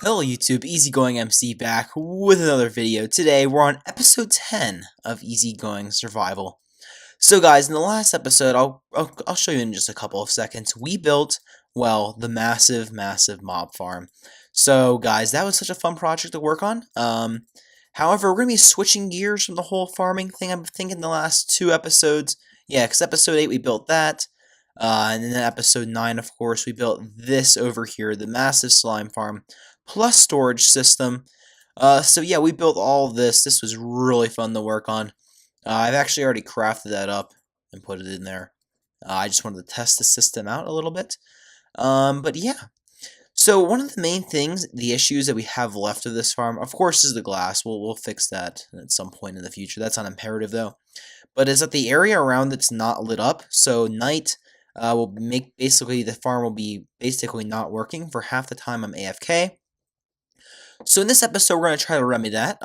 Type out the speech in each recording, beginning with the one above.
Hello YouTube, EasyGoingMC back with another video. Today we're on episode 10 of EasyGoing Survival. So guys, in the last episode, I'll show you in just a couple of seconds, we built, well, the massive mob farm. So guys, that was such a fun project to work on. However, we're going to be switching gears from the whole farming thing, I'm thinking the last two episodes. Yeah, because episode 8 we built that. And then episode 9, of course, we built this over here, the massive slime farm, plus storage system. So yeah, we built all of this. This was really fun to work on. I've actually already crafted that up and put it in there. I just wanted to test the system out a little bit. But yeah. So one of the main things, the issues that we have left of this farm, of course, is the glass. We'll fix that at some point in the future. That's not imperative though. But is that the area around it's not lit up, so night will make basically the farm will be basically not working for half the time I'm AFK. So in this episode, we're going to try to remedy that.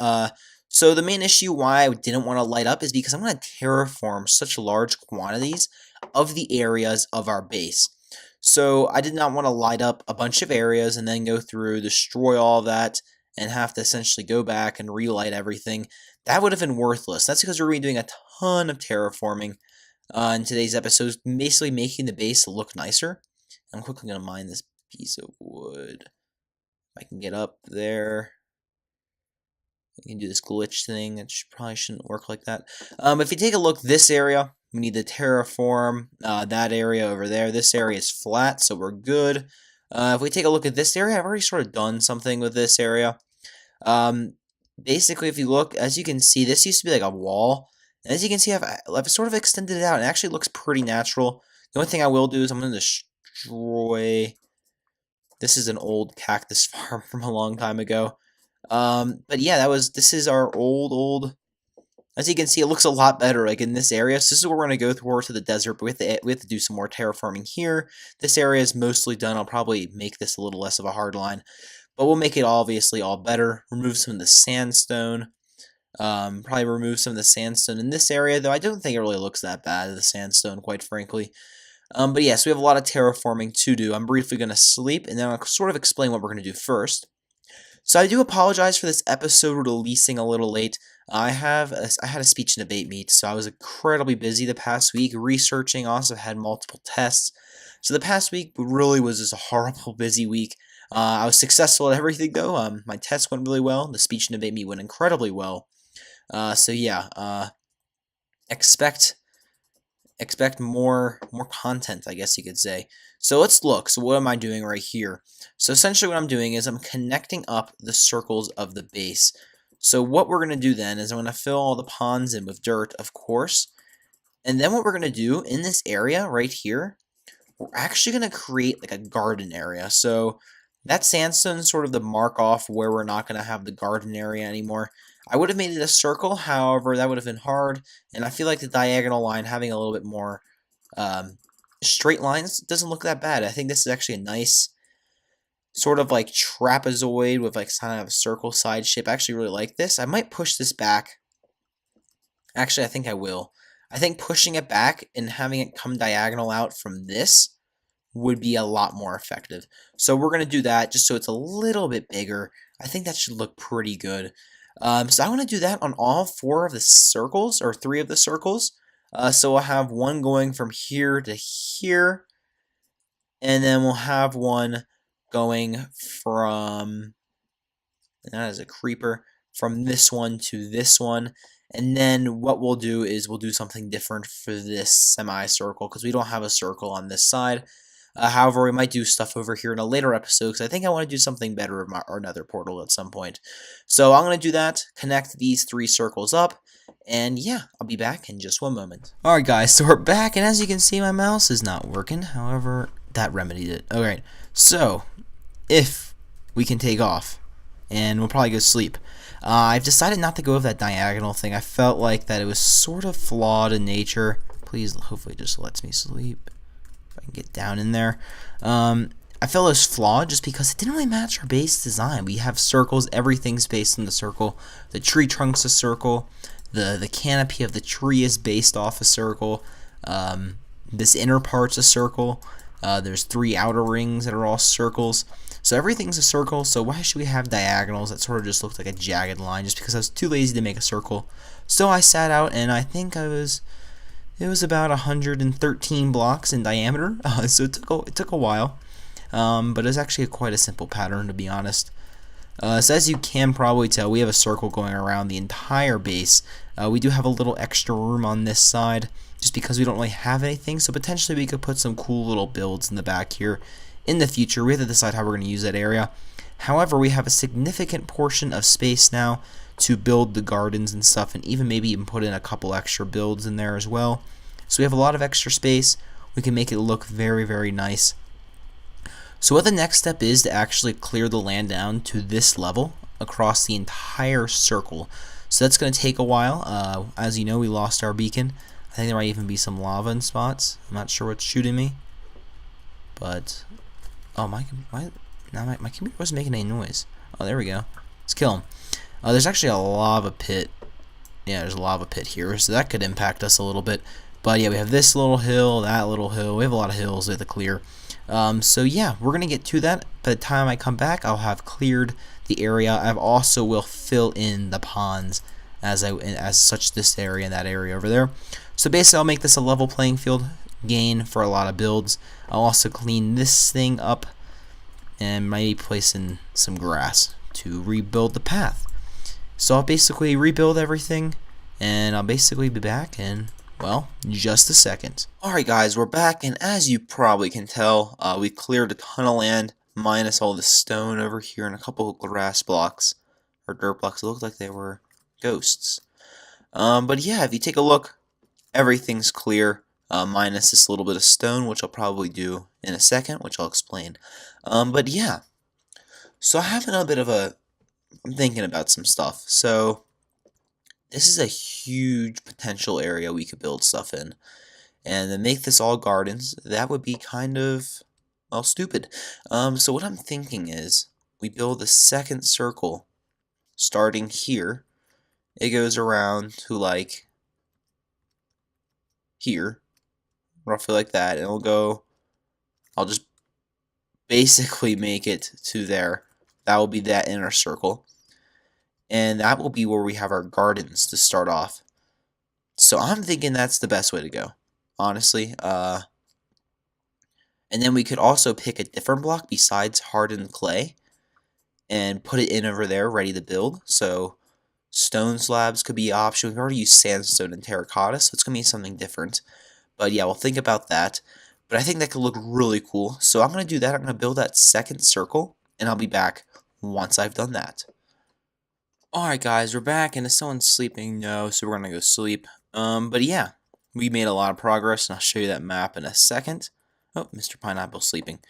So the main issue why I didn't want to light up is because I'm going to terraform such large quantities of the areas of our base. So I did not want to light up a bunch of areas and then go through, destroy all of that, and have to essentially go back and relight everything. That would have been worthless. That's because we're going to be doing a ton of terraforming in today's episode, basically making the base look nicer. I'm quickly going to mine this piece of wood. If I can get up there. I can do this glitch thing. It probably shouldn't work like that. If you take a look, this area, we need to terraform that area over there. This area is flat, so we're good. If we take a look at this area, I've already sort of done something with this area. Basically, if you look, as you can see, this used to be like a wall. And as you can see, I've sort of extended it out. It actually looks pretty natural. The only thing I will do is I'm going to destroy... This is an old cactus farm from a long time ago. But yeah, this is our old, as you can see, it looks a lot better, like in this area. So this is where we're going to go towards the desert, but we have to do some more terraforming here. This area is mostly done. I'll probably make this a little less of a hard line, but we'll make it obviously all better. Remove some of the sandstone. Probably remove some of the sandstone in this area, though I don't think it really looks that bad, the sandstone, quite frankly. But yes, we have a lot of terraforming to do. I'm briefly going to sleep, and then I'll sort of explain what we're going to do first. So I do apologize for this episode releasing a little late. I had a speech and debate meet, so I was incredibly busy the past week researching. Also had multiple tests. So the past week really was just a horrible busy week. I was successful at everything though. My test went really well. The speech and debate meet went incredibly well. So yeah, expect more content, I guess you could say. So let's look. So what am I doing right here? So essentially what I'm doing is I'm connecting up the circles of the base. So what we're going to do then is I'm going to fill all the ponds in with dirt, of course. And then what we're going to do in this area right here, we're actually going to create like a garden area. So that sandstone is sort of the mark off where we're not going to have the garden area anymore. I would have made it a circle, however, that would have been hard, and I feel like the diagonal line having a little bit more straight lines doesn't look that bad. I think this is actually a nice sort of like trapezoid with like kind of a circle side shape. I actually really like this. I might push this back. Actually, I think I will. I think pushing it back and having it come diagonal out from this would be a lot more effective. So we're going to do that just so it's a little bit bigger. I think that should look pretty good. So I want to do that on all 4 of the circles, or 3 of the circles. So we'll have one going from here to here, and then we'll have one going from, that is a creeper, from this one to this one. And then what we'll do is we'll do something different for this semicircle, because we don't have a circle on this side. However, we might do stuff over here in a later episode, because I think I want to do something better with our nether portal at some point. So I'm going to do that, connect these 3 circles up, and yeah, I'll be back in just one moment. Alright guys, so we're back, and as you can see, my mouse is not working. However, that remedied it. Alright, so if we can take off, and we'll probably go sleep. I've decided not to go with that diagonal thing. I felt like that it was sort of flawed in nature. Please, hopefully it just lets me sleep. I can get down in there. I felt it was flawed just because it didn't really match our base design. We have circles, everything's based in the circle. The tree trunk's a circle. The canopy of the tree is based off a circle. This inner part's a circle. There's 3 outer rings that are all circles. So everything's a circle, so why should we have diagonals that sort of just looked like a jagged line, just because I was too lazy to make a circle. So I sat out, and I think it was about 113 blocks in diameter, so it took a while, but it's actually quite a simple pattern, to be honest. So as you can probably tell, we have a circle going around the entire base. We do have a little extra room on this side, just because we don't really have anything, so potentially we could put some cool little builds in the back here in the future. We have to decide how we're going to use that area. However, we have a significant portion of space now to build the gardens and stuff, and maybe even put in a couple extra builds in there as well. So we have a lot of extra space. We can make it look very, very nice. So what the next step is to actually clear the land down to this level across the entire circle. So that's going to take a while. As you know, we lost our beacon. I think there might even be some lava in spots. I'm not sure what's shooting me, but oh, my computer wasn't making any noise. Oh, there we go. Let's kill him. There's actually a lava pit. Yeah, there's a lava pit here, so that could impact us a little bit. But yeah, we have this little hill, that little hill. We have a lot of hills we have to clear. So yeah, we're gonna get to that. By the time I come back, I'll have cleared the area. I also will fill in the ponds as such, this area and that area over there. So basically, I'll make this a level playing field, gain for a lot of builds. I'll also clean this thing up and maybe place in some grass to rebuild the path. So I'll basically rebuild everything, and I'll basically be back in, well, just a second. Alright guys, we're back, and as you probably can tell, we cleared a ton of land, minus all the stone over here and a couple of grass blocks, or dirt blocks. It looked like they were ghosts. But yeah, if you take a look, everything's clear, minus this little bit of stone, which I'll probably do in a second, which I'll explain. But yeah, so I have a bit of I'm thinking about some stuff. So this is a huge potential area we could build stuff in, and to make this all gardens, that would be kind of, well, stupid. So what I'm thinking is we build a second circle starting here. It goes around to like here, roughly like that, and it'll go, I'll just basically make it to there. That will be that inner circle, and that will be where we have our gardens to start off. So I'm thinking that's the best way to go, honestly. And then we could also pick a different block besides hardened clay and put it in over there ready to build. So stone slabs could be an option. We've already used sandstone and terracotta, so it's going to be something different. But yeah, we'll think about that. But I think that could look really cool. So I'm going to do that. I'm going to build that second circle, and I'll be back once I've done that. Alright guys, we're back, and is someone sleeping? No, so we're going to go sleep. But yeah, we made a lot of progress, and I'll show you that map in a second. Oh, Mr. Pineapple's sleeping.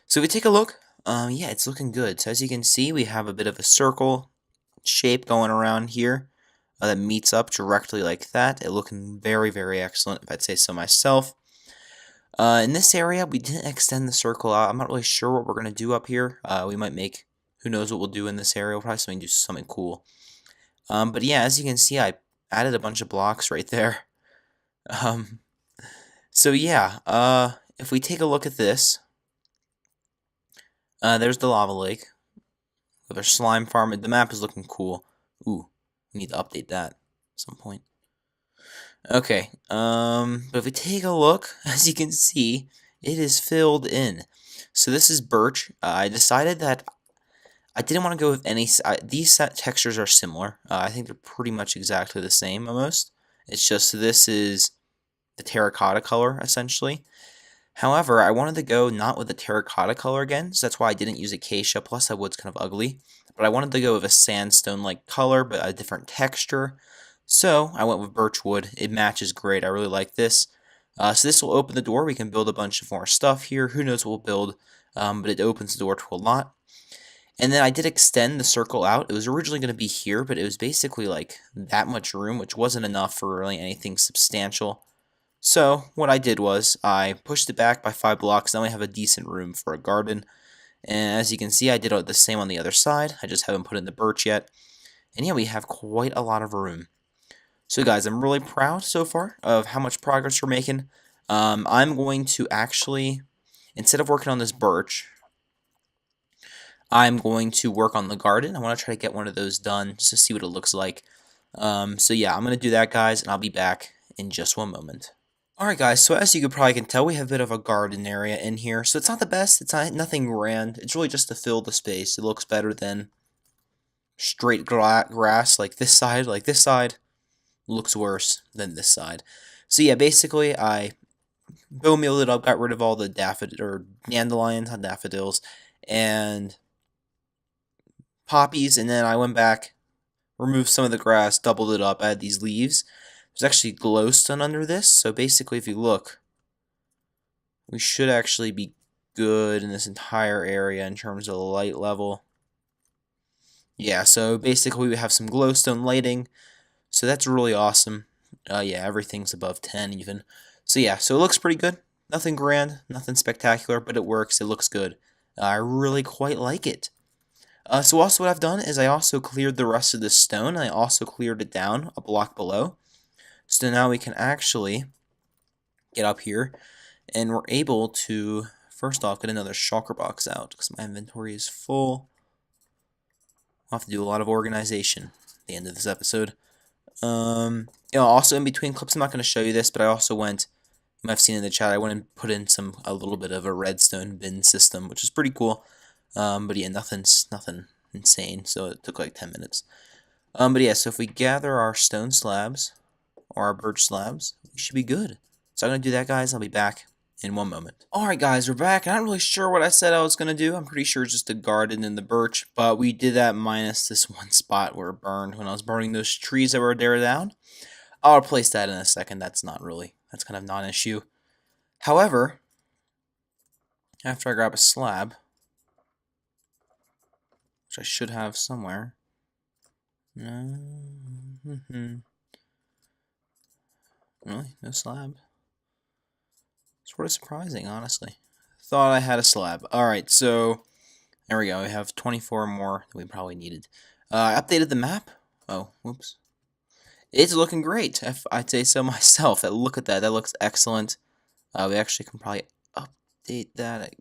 So if we take a look, yeah, it's looking good. So as you can see, we have a bit of a circle shape going around here that meets up directly like that. It's looking very, very excellent, if I'd say so myself. In this area, we didn't extend the circle out. I'm not really sure what we're going to do up here. We might make, who knows what we'll do in this area. We'll probably do something cool. But yeah, as you can see, I added a bunch of blocks right there. So yeah, if we take a look at this, there's the lava lake with our slime farm. The map is looking cool. Ooh, we need to update that at some point. Okay, but if we take a look, as you can see, it is filled in. So this is birch. I decided that I didn't want to go with any. These textures are similar. I think they're pretty much exactly the same almost. It's just this is the terracotta color essentially. However, I wanted to go not with the terracotta color again, so that's why I didn't use acacia. Plus, that wood's kind of ugly. But I wanted to go with a sandstone-like color, but a different texture. So I went with birch wood. It matches great. I really like this. So this will open the door. We can build a bunch of more stuff here. Who knows what we'll build, but it opens the door to a lot. And then I did extend the circle out. It was originally going to be here, but it was basically like that much room, which wasn't enough for really anything substantial. So what I did was I pushed it back by 5 blocks. Now we have a decent room for a garden. And as you can see, I did the same on the other side. I just haven't put in the birch yet. And yeah, we have quite a lot of room. So guys, I'm really proud so far of how much progress we're making. I'm going to actually, instead of working on this birch, I'm going to work on the garden. I want to try to get one of those done just to see what it looks like. So yeah, I'm going to do that, guys, and I'll be back in just one moment. Alright guys, so as you could probably can tell, we have a bit of a garden area in here. So it's not the best, it's not nothing grand. It's really just to fill the space. It looks better than straight grass like this side. Like this side looks worse than this side. So yeah, basically I bone-mealed it up, got rid of all the dandelions, not daffodils, and poppies, and then I went back, removed some of the grass, doubled it up, added these leaves. There's actually glowstone under this, so basically if you look, we should actually be good in this entire area in terms of the light level. Yeah, so basically we have some glowstone lighting, so that's really awesome. Yeah, everything's above 10 even. So yeah, so it looks pretty good. Nothing grand, nothing spectacular, but it works, it looks good. I really quite like it. So also what I've done is I also cleared the rest of the stone, and I also cleared it down a block below. So now we can actually get up here, and we're able to, first off, get another shulker box out, because my inventory is full. I'll have to do a lot of organization at the end of this episode. Also in between clips, I'm not going to show you this, but I also went, you might have seen in the chat, I went and put in a little bit of a redstone bin system, which is pretty cool. But yeah, nothing insane, so it took like 10 minutes. But yeah, so if we gather our stone slabs, or our birch slabs, we should be good. So I'm going to do that, guys. I'll be back in one moment. Alright guys, we're back. I'm not really sure what I said I was going to do. I'm pretty sure it's just a garden in the birch, but we did that minus this one spot where it burned when I was burning those trees that were there down. I'll replace that in a second. That's kind of non-issue. However, after I grab a slab, which I should have somewhere. Really? No slab? Sort of surprising, honestly. Thought I had a slab. Alright, so there we go. We have 24 more than we probably needed. I updated the map. Oh, whoops. It's looking great, if I'd say so myself. Look at that. That looks excellent. We actually can probably update that.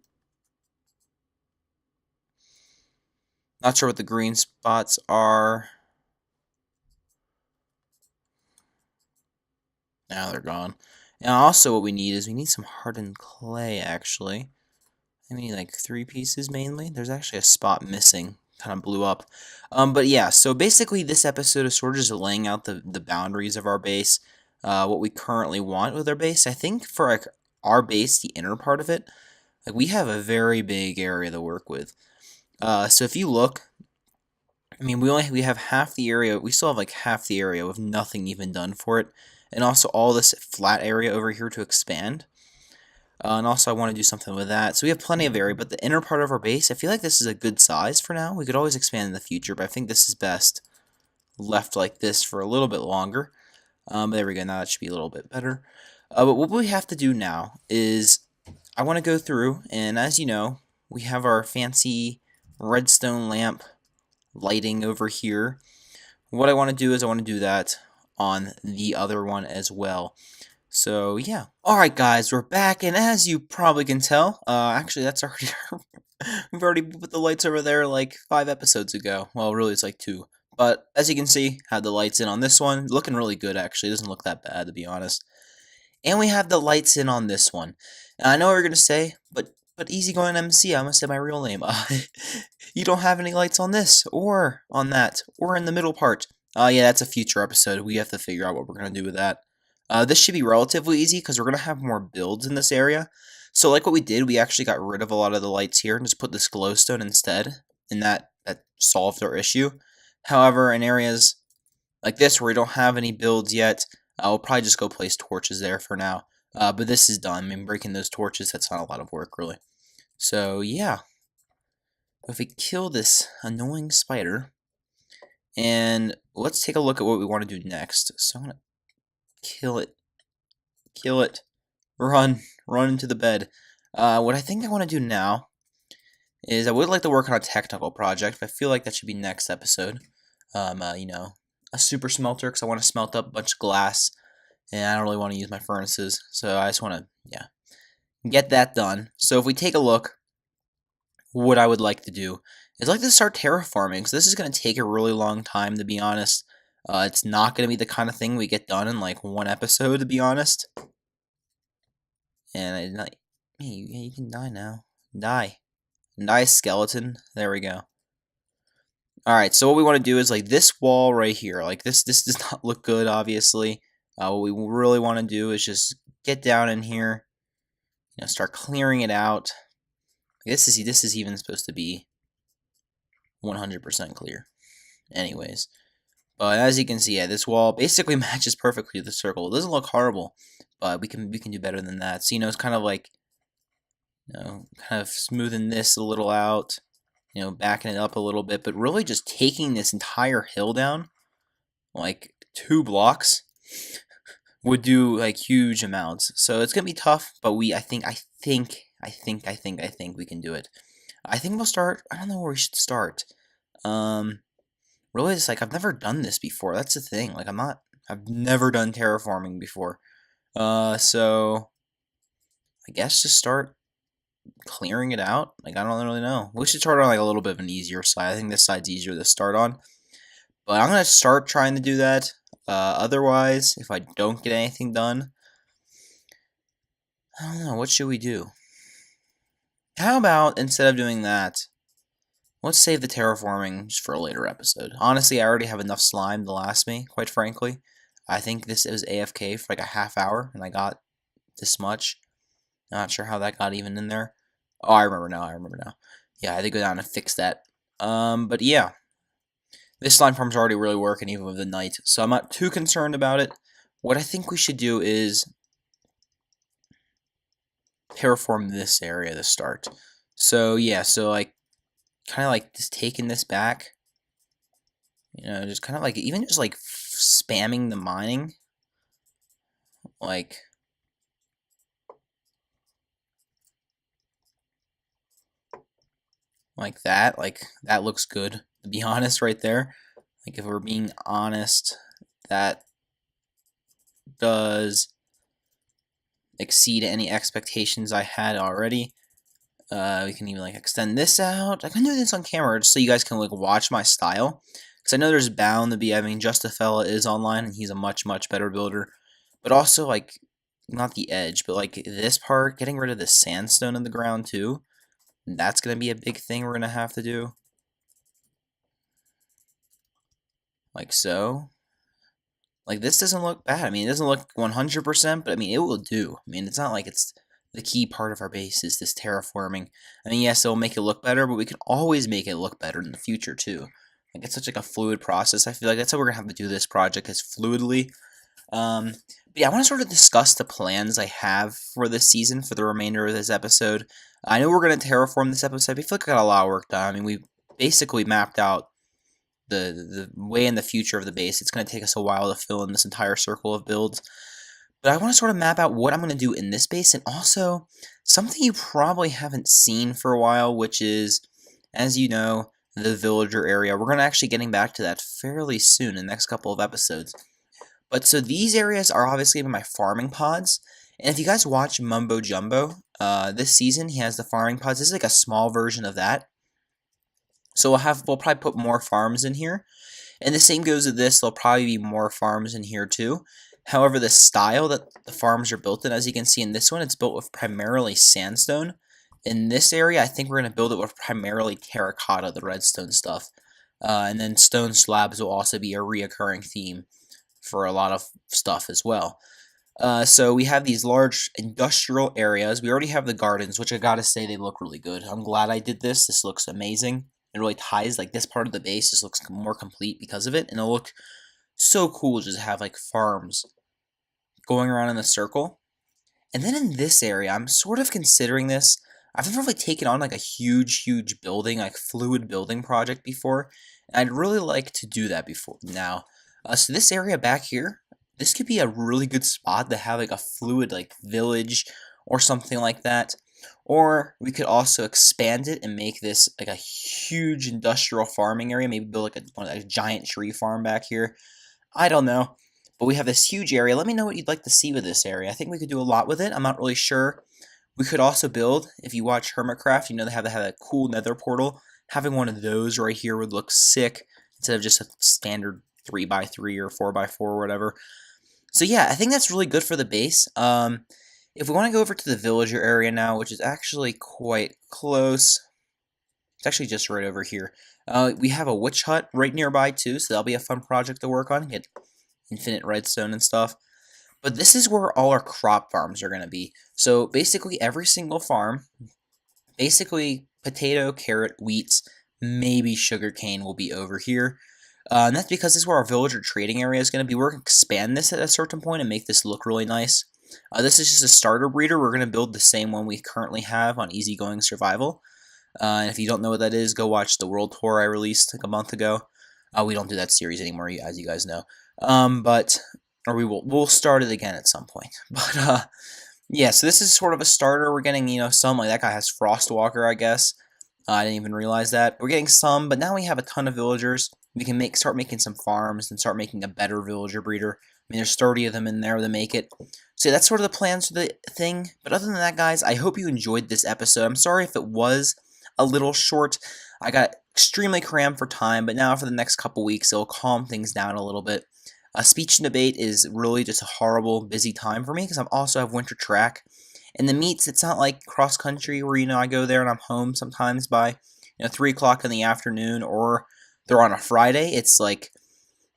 Not sure what the green spots are. Now they're gone. And also what we need is we need some hardened clay, actually. I mean, like 3 pieces mainly. There's actually a spot missing. Kind of blew up. But yeah, so basically this episode is sort of just laying out the boundaries of our base. What we currently want with our base. I think for like our base, the inner part of it, like we have a very big area to work with. So if you look, I mean, we have half the area. We still have like half the area with nothing even done for it. And also all this flat area over here to expand. And also I want to do something with that. So we have plenty of area, but the inner part of our base, I feel like this is a good size for now. We could always expand in the future, but I think this is best left like this for a little bit longer. There we go, now that should be a little bit better. But what we have to do now is I want to go through, and as you know, we have our fancy redstone lamp lighting over here. What I want to do is I want to do that on the other one as well. So yeah. Alright guys, we're back, and as you probably can tell, actually that's already we've already put the lights over there like 5 episodes ago. Well, really it's like 2. But as you can see, had the lights in on this one. Looking really good actually. It doesn't look that bad to be honest. And we have the lights in on this one. And I know what you're gonna say, but EasyGoingMC, I'm gonna say my real name. You don't have any lights on this, or on that, or in the middle part. Yeah, that's a future episode. We have to figure out what we're gonna do with that. This should be relatively easy because we're going to have more builds in this area. So like what we did, we actually got rid of a lot of the lights here and just put this glowstone instead, and that solved our issue. However, in areas like this where we don't have any builds yet, we'll probably just go place torches there for now. But this is done. I mean, breaking those torches, that's not a lot of work, really. So, yeah. If we kill this annoying spider, and let's take a look at what we want to do next. So I'm going to kill it. Kill it. Run. Run into the bed. What I think I want to do now is I would like to work on a technical project, but I feel like that should be next episode. You know, a super smelter, because I want to smelt up a bunch of glass, and I don't really want to use my furnaces, so I just want to, yeah, get that done. So if we take a look, what I would like to do is like to start terraforming. So this is going to take a really long time, to be honest. It's not going to be the kind of thing we get done in like one episode, to be honest. And hey, you can die now. Die. Die, skeleton. There we go. Alright, so what we want to do is like this wall right here. Like this does not look good, obviously. What we really want to do is just get down in here. Start clearing it out. This is even supposed to be 100% clear. Anyways. But as you can see, yeah, this wall basically matches perfectly the circle. It doesn't look horrible, but we can do better than that. So it's kind of like kind of smoothing this a little out, backing it up a little bit, but really just taking this entire hill down, like 2 blocks, would do like huge amounts. So it's gonna be tough, but I think we can do it. I think we'll start. I don't know where we should start. Really, it's like I've never done this before. That's the thing. Like I've never done terraforming before. So I guess just start clearing it out. Like I don't really know. We should start on like a little bit of an easier side. I think this side's easier to start on. But I'm gonna start trying to do that. Otherwise, if I don't get anything done, I don't know. What should we do? How about instead of doing that, let's save the terraforming just for a later episode. Honestly, I already have enough slime to last me, quite frankly. I think this was AFK for like a half hour, and I got this much. Not sure how that got even in there. Oh, I remember now. Yeah, I had to go down and fix that. But yeah. This slime farm's already really working even with the night, so I'm not too concerned about it. What I think we should do is terraform this area to start. So yeah, so like kind of like just taking this back, just kind of like even just like spamming the mining, like that. Like that looks good, to be honest, right there. Like if we're being honest, that does exceed any expectations I had already. We can even like extend this out. I can do this on camera just so you guys can like watch my style, because I know there's bound to be. I mean, Just a Fella is online and he's a much better builder, but also like not the edge, but like this part, getting rid of the sandstone in the ground too. That's gonna be a big thing we're gonna have to do, like so. Like this doesn't look bad. I mean, it doesn't look 100%, but I mean, it will do. I mean, it's not like it's the key part of our base is this terraforming. I mean, yes, it'll make it look better, but we can always make it look better in the future too. Like it's such like a fluid process. I feel like that's how we're gonna have to do this project, is fluidly. But yeah, I want to sort of discuss the plans I have for this season, for the remainder of this episode. I know we're gonna terraform this episode, but I feel like I got a lot of work done. I mean, we basically mapped out the way in the future of the base. It's going to take us a while to fill in this entire circle of builds. But I want to sort of map out what I'm going to do in this base, and also something you probably haven't seen for a while, which is, as you know, the villager area. We're going to actually getting back to that fairly soon in the next couple of episodes. But so these areas are obviously my farming pods. And if you guys watch Mumbo Jumbo, this season he has the farming pods. This is like a small version of that. So we'll probably put more farms in here. And the same goes with this. There'll probably be more farms in here too. However, the style that the farms are built in, as you can see in this one, it's built with primarily sandstone. In this area, I think we're going to build it with primarily terracotta, the redstone stuff. And then stone slabs will also be a reoccurring theme for a lot of stuff as well. So we have these large industrial areas. We already have the gardens, which I gotta say, they look really good. I'm glad I did this. This looks amazing. It really ties, like this part of the base just looks more complete because of it. And it'll look so cool just to have like farms going around in a circle. And then in this area, I'm sort of considering this. I've never really taken on like a huge building, like fluid building project before. And I'd really like to do that before now. So this area back here, this could be a really good spot to have like a fluid like village or something like that. Or we could also expand it and make this like a huge industrial farming area. Maybe build like a giant tree farm back here. I don't know. But we have this huge area. Let me know what you'd like to see with this area. I think we could do a lot with it. I'm not really sure. We could also build, if you watch Hermitcraft, you know they have a cool nether portal. having one of those right here would look sick instead of just a standard 3x3 or 4x4 or whatever. So yeah, I think that's really good for the base. If we want to go over to the villager area now, which is actually quite close, it's actually just right over here. We have a witch hut right nearby too, so that'll be a fun project to work on, get infinite redstone and stuff. But this is where all our crop farms are going to be. So basically every single farm, basically potato, carrot, wheat, maybe sugarcane will be over here. And that's because this is where our villager trading area is going to be. We're going to expand this at a certain point and make this look really nice. This is just a starter breeder. We're going to build the same one we currently have on EasyGoing Survival. And if you don't know what that is, go watch the World Tour I released like a month ago. We don't do that series anymore, as you guys know. Or we'll start it again at some point. But yeah, so this is sort of a starter. We're getting, some, like that guy has Frostwalker, I guess. I didn't even realize that. We're getting some, but now we have a ton of villagers. We can start making some farms and start making a better villager breeder. I mean, there's 30 of them in there to make it. So that's sort of the plans for the thing. But other than that, guys, I hope you enjoyed this episode. I'm sorry if it was a little short. I got extremely crammed for time, but now for the next couple weeks, it'll calm things down a little bit. Speech and debate is really just a horrible, busy time for me because I also have winter track. And the meets, it's not like cross country where, I go there and I'm home sometimes by, 3 o'clock in the afternoon, or they're on a Friday. It's like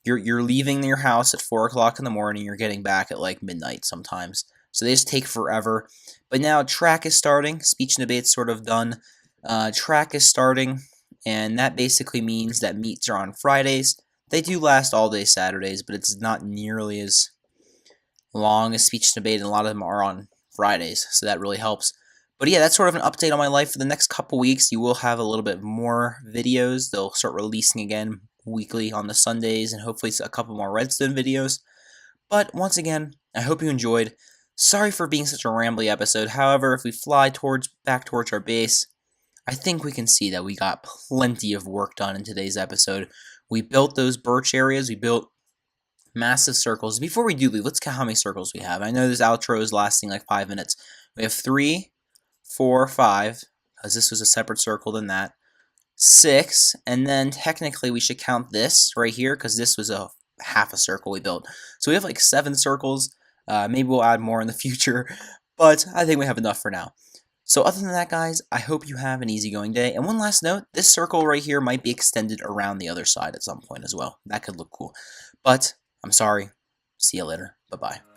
you're leaving your house at 4 o'clock in the morning, you're getting back at like midnight sometimes. So they just take forever. But now track is starting, speech and debate's sort of done. Track is starting, and that basically means that meets are on Fridays. They do last all day Saturdays, but it's not nearly as long as speech and debate, and a lot of them are on Fridays, so that really helps. But yeah, that's sort of an update on my life for the next couple weeks. You will have a little bit more videos. They'll start releasing again weekly on the Sundays, and hopefully a couple more Redstone videos. But once again, I hope you enjoyed. Sorry for being such a rambly episode. However, if we fly back towards our base, I think we can see that we got plenty of work done in today's episode. We built those birch areas. We built massive circles. Before we do leave, let's count how many circles we have. I know this outro is lasting like 5 minutes. We have 3, 4, 5, because this was a separate circle than that. 6, and then technically we should count this right here because this was a half a circle we built. So we have like 7 circles. Maybe we'll add more in the future, but I think we have enough for now. So other than that, guys, I hope you have an easygoing day. And one last note, this circle right here might be extended around the other side at some point as well. That could look cool. But I'm sorry. See you later. Bye-bye.